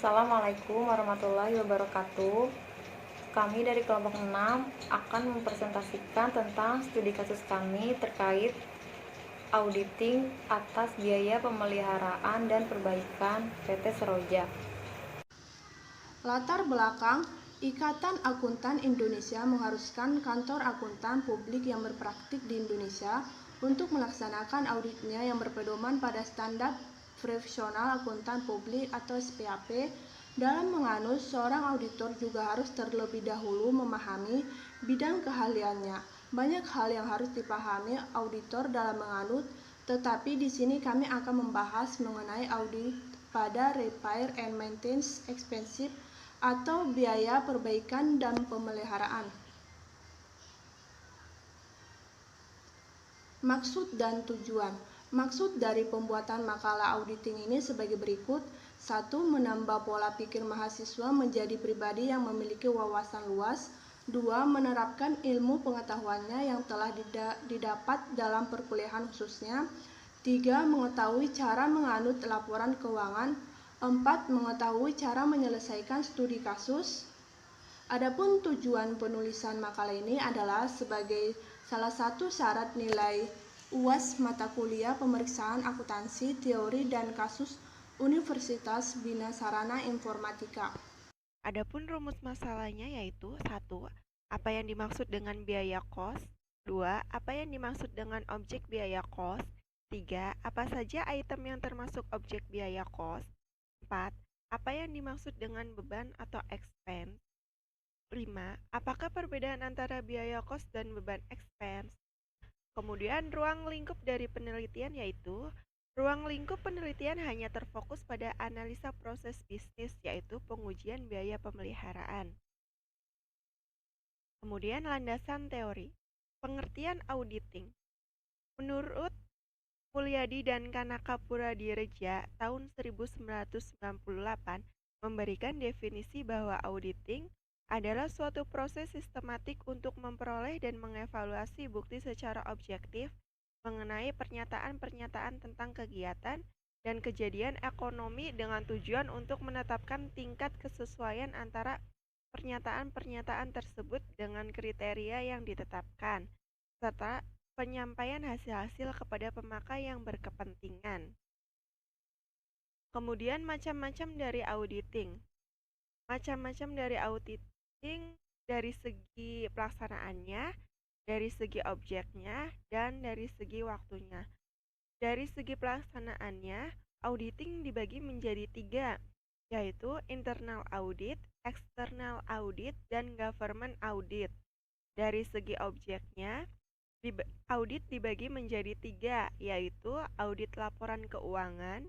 Assalamualaikum warahmatullahi wabarakatuh. Kami dari kelompok 6 akan mempresentasikan tentang studi kasus kami terkait auditing atas biaya pemeliharaan dan perbaikan PT Seroja. Latar belakang, Ikatan Akuntan Indonesia mengharuskan kantor akuntan publik yang berpraktik di Indonesia untuk melaksanakan auditnya yang berpedoman pada standar profesional akuntan publik atau SPAP. Dalam menganut, seorang auditor juga harus terlebih dahulu memahami bidang keahliannya. Banyak hal yang harus dipahami auditor dalam menganut, tetapi di sini kami akan membahas mengenai audit pada repair and maintenance expensive atau biaya perbaikan dan pemeliharaan. Maksud dan tujuan. Maksud dari pembuatan makalah auditing ini sebagai berikut. 1. Menambah pola pikir mahasiswa menjadi pribadi yang memiliki wawasan luas. 2. Menerapkan ilmu pengetahuannya yang telah didapat dalam perkuliahan khususnya. 3. Mengetahui cara menganut laporan keuangan. 4. Mengetahui cara menyelesaikan studi kasus. Adapun tujuan penulisan makalah ini adalah sebagai salah satu syarat nilai UAS mata kuliah pemeriksaan akuntansi, teori, dan kasus Universitas Bina Sarana Informatika. Adapun rumus masalahnya yaitu 1. Apa yang dimaksud dengan biaya kos? 2. Apa yang dimaksud dengan objek biaya kos? 3. Apa saja item yang termasuk objek biaya kos? 4. Apa yang dimaksud dengan beban atau expense? 5. Apakah perbedaan antara biaya kos dan beban expense? Kemudian ruang lingkup dari penelitian yaitu ruang lingkup penelitian hanya terfokus pada analisa proses bisnis yaitu pengujian biaya pemeliharaan. Kemudian landasan teori. Pengertian auditing. Menurut Mulyadi dan Kanaka Puradiredja tahun 1998 memberikan definisi bahwa auditing adalah suatu proses sistematik untuk memperoleh dan mengevaluasi bukti secara objektif mengenai pernyataan-pernyataan tentang kegiatan dan kejadian ekonomi dengan tujuan untuk menetapkan tingkat kesesuaian antara pernyataan-pernyataan tersebut dengan kriteria yang ditetapkan, serta penyampaian hasil-hasil kepada pemakai yang berkepentingan. Kemudian macam-macam dari auditing. Macam-macam dari auditing dari segi pelaksanaannya, dari segi objeknya, dan dari segi waktunya. Dari segi pelaksanaannya, auditing dibagi menjadi 3, yaitu internal audit, external audit, dan government audit. Dari segi objeknya, audit dibagi menjadi 3, yaitu audit laporan keuangan,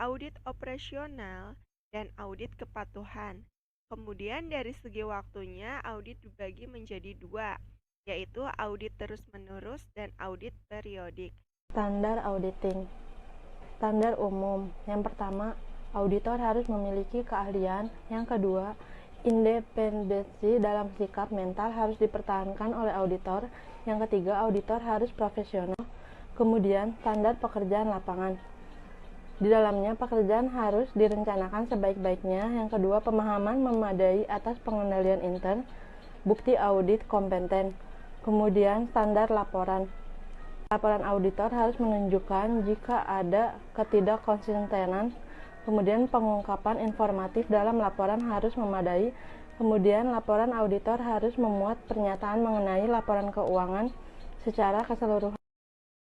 audit operasional, dan audit kepatuhan. Kemudian dari segi waktunya, audit dibagi menjadi 2, yaitu audit terus-menerus dan audit periodik. Standar auditing. Standar umum. Yang pertama, auditor harus memiliki keahlian. Yang kedua, independensi dalam sikap mental harus dipertahankan oleh auditor. Yang ketiga, auditor harus profesional. Kemudian, standar pekerjaan lapangan. Di dalamnya, pekerjaan harus direncanakan sebaik-baiknya. Yang kedua, pemahaman memadai atas pengendalian intern. Bukti audit kompeten. Kemudian, standar laporan. Laporan auditor harus menunjukkan jika ada ketidakkonsistenan. Kemudian pengungkapan informatif dalam laporan harus memadai. Kemudian laporan auditor harus memuat pernyataan mengenai laporan keuangan secara keseluruhan.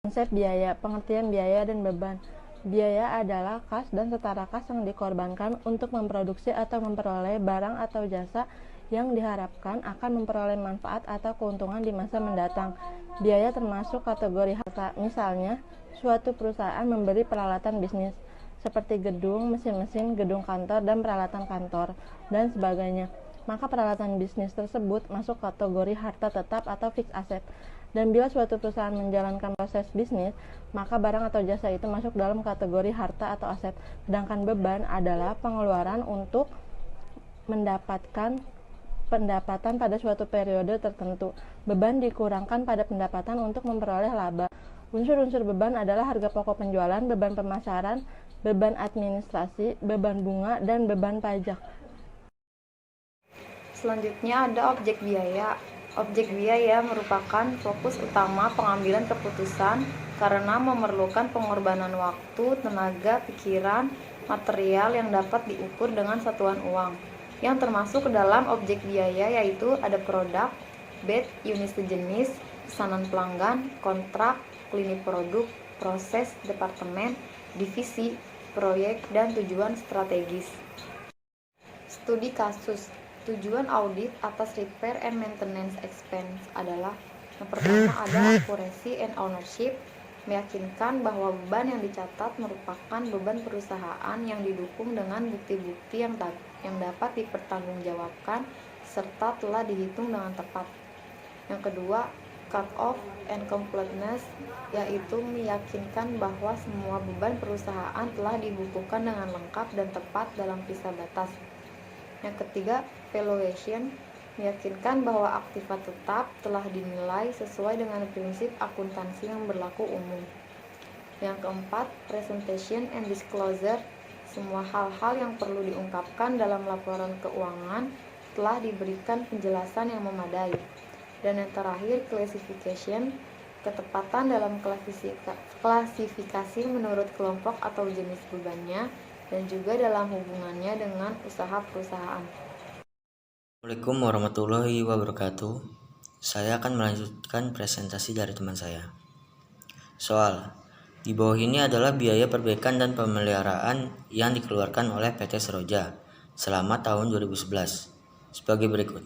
Konsep biaya, pengertian biaya dan beban. Biaya adalah kas dan setara kas yang dikorbankan untuk memproduksi atau memperoleh barang atau jasa yang diharapkan akan memperoleh manfaat atau keuntungan di masa mendatang. Biaya termasuk kategori harta, misalnya suatu perusahaan memberi peralatan bisnis seperti gedung, mesin-mesin, gedung kantor, dan peralatan kantor, dan sebagainya. Maka peralatan bisnis tersebut masuk kategori harta tetap atau fixed asset. Dan bila suatu perusahaan menjalankan proses bisnis, maka barang atau jasa itu masuk dalam kategori harta atau aset. Sedangkan beban adalah pengeluaran untuk mendapatkan pendapatan pada suatu periode tertentu. Beban dikurangkan pada pendapatan untuk memperoleh laba. Unsur-unsur beban adalah harga pokok penjualan, beban pemasaran, beban administrasi, beban bunga, dan beban pajak. Selanjutnya ada objek biaya. Objek biaya merupakan fokus utama pengambilan keputusan karena memerlukan pengorbanan waktu, tenaga, pikiran, material yang dapat diukur dengan satuan uang. Yang termasuk ke dalam objek biaya yaitu ada produk, bed, unit sejenis, pesanan pelanggan, kontrak, klinik produk, proses, departemen, divisi, proyek, dan tujuan strategis. Studi kasus. Tujuan audit atas repair and maintenance expense adalah yang pertama ada accuracy and ownership, meyakinkan bahwa beban yang dicatat merupakan beban perusahaan yang didukung dengan bukti-bukti yang dapat dipertanggungjawabkan serta telah dihitung dengan tepat. Yang kedua, cut off and completeness, yaitu meyakinkan bahwa semua beban perusahaan telah dibukukan dengan lengkap dan tepat dalam kisah batas. Yang ketiga, valuation, meyakinkan bahwa aktiva tetap telah dinilai sesuai dengan prinsip akuntansi yang berlaku umum. Yang keempat, presentation and disclosure, semua hal-hal yang perlu diungkapkan dalam laporan keuangan telah diberikan penjelasan yang memadai. Dan yang terakhir, classification, ketepatan dalam klasifikasi menurut kelompok atau jenis bebannya, dan juga dalam hubungannya dengan usaha perusahaan. Assalamualaikum warahmatullahi wabarakatuh. Saya akan melanjutkan presentasi dari teman saya. Soal, di bawah ini adalah biaya perbaikan dan pemeliharaan yang dikeluarkan oleh PT Seroja selama tahun 2011 sebagai berikut.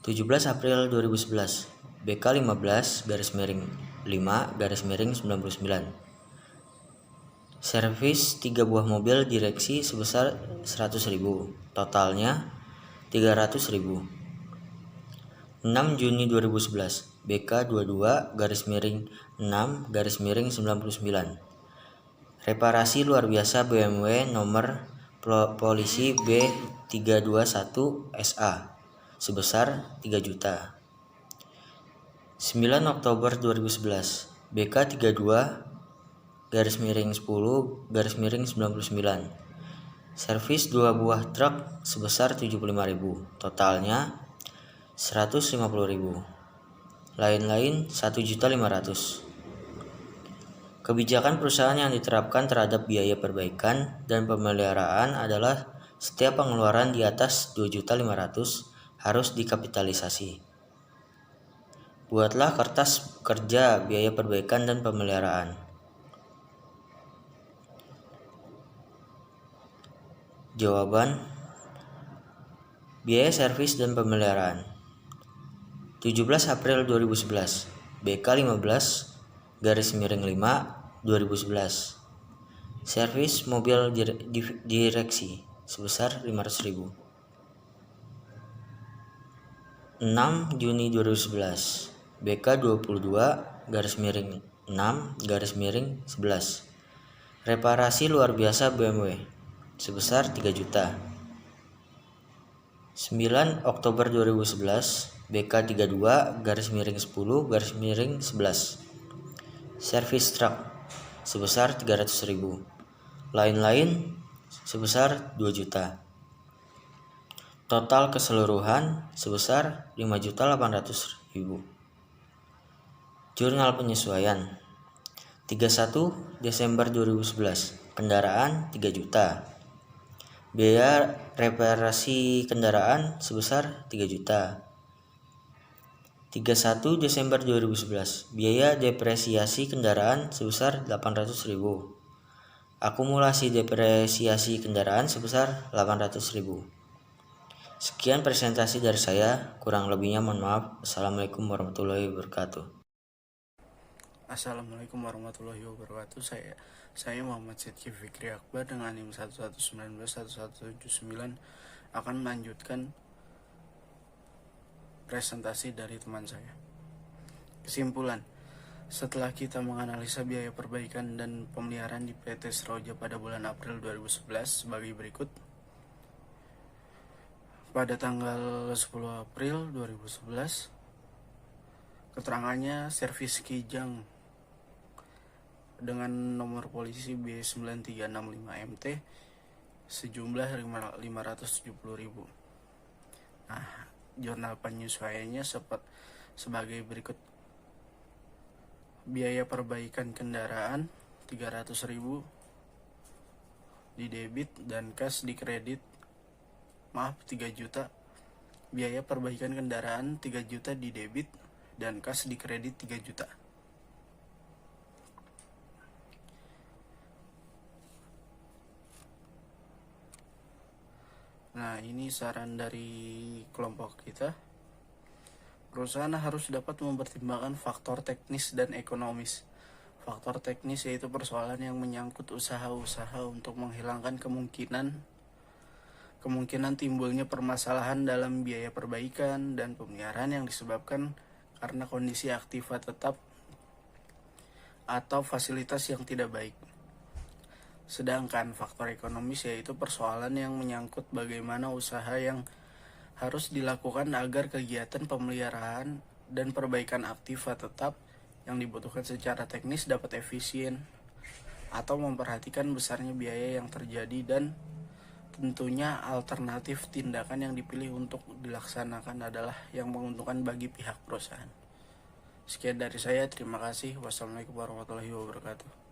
17 April 2011, BK 15-5-99. Servis 3 buah mobil direksi sebesar 100.000, totalnya 300.000. 6 Juni 2011, BK 22-6-99. Reparasi luar biasa BMW nomor polisi B321 SA sebesar 3 juta. 9 Oktober 2011, BK 32-10-99. Servis 2 buah truk sebesar 75.000, totalnya 150.000. Lain-lain 1.500.000. Kebijakan perusahaan yang diterapkan terhadap biaya perbaikan dan pemeliharaan adalah setiap pengeluaran di atas 2.500.000 harus dikapitalisasi. Buatlah kertas kerja biaya perbaikan dan pemeliharaan. Jawaban: biaya servis dan pemeliharaan. 17 April 2011, BK 15-5-2011. Servis mobil direksi sebesar 500.000. 6 Juni 2011, BK 22-6-11. Reparasi luar biasa BMW sebesar 3 juta. 9 Oktober 2011, BK 32-10-11. Servis truk sebesar 300.000. Lain-lain sebesar 2 juta. Total keseluruhan sebesar 5.800.000. Jurnal penyesuaian. 31 Desember 2011, kendaraan 3 juta. Biaya reparasi kendaraan sebesar 3 juta. 31 Desember 2011, biaya depresiasi kendaraan sebesar 800.000. Akumulasi depresiasi kendaraan sebesar 800.000. Sekian presentasi dari saya, kurang lebihnya mohon maaf. Assalamualaikum warahmatullahi wabarakatuh. Assalamualaikum warahmatullahi wabarakatuh. Saya Muhammad Sidki Fikri Akbar dengan NIM 1191179 akan melanjutkan presentasi dari teman saya. Kesimpulan, setelah kita menganalisa biaya perbaikan dan pemeliharaan di PT Seroja pada bulan April 2011 sebagai berikut. Pada tanggal 10 April 2011, keterangannya servis kijang dengan nomor polisi B9365MT sejumlah 570.000. Nah, jurnal penyesuaiannya sebagai berikut. Biaya perbaikan kendaraan 300.000 di debit dan kas di kredit. 3 juta. Biaya perbaikan kendaraan 3 juta di debit dan kas di kredit 3 juta. Nah, ini saran dari kelompok kita. Perusahaan harus dapat mempertimbangkan faktor teknis dan ekonomis. Faktor teknis yaitu persoalan yang menyangkut usaha-usaha untuk menghilangkan kemungkinan timbulnya permasalahan dalam biaya perbaikan dan pemeliharaan yang disebabkan karena kondisi aktiva tetap atau fasilitas yang tidak baik. Sedangkan faktor ekonomis yaitu persoalan yang menyangkut bagaimana usaha yang harus dilakukan agar kegiatan pemeliharaan dan perbaikan aktiva tetap yang dibutuhkan secara teknis dapat efisien, atau memperhatikan besarnya biaya yang terjadi dan tentunya alternatif tindakan yang dipilih untuk dilaksanakan adalah yang menguntungkan bagi pihak perusahaan. Sekian dari saya, terima kasih. Wassalamualaikum warahmatullahi wabarakatuh.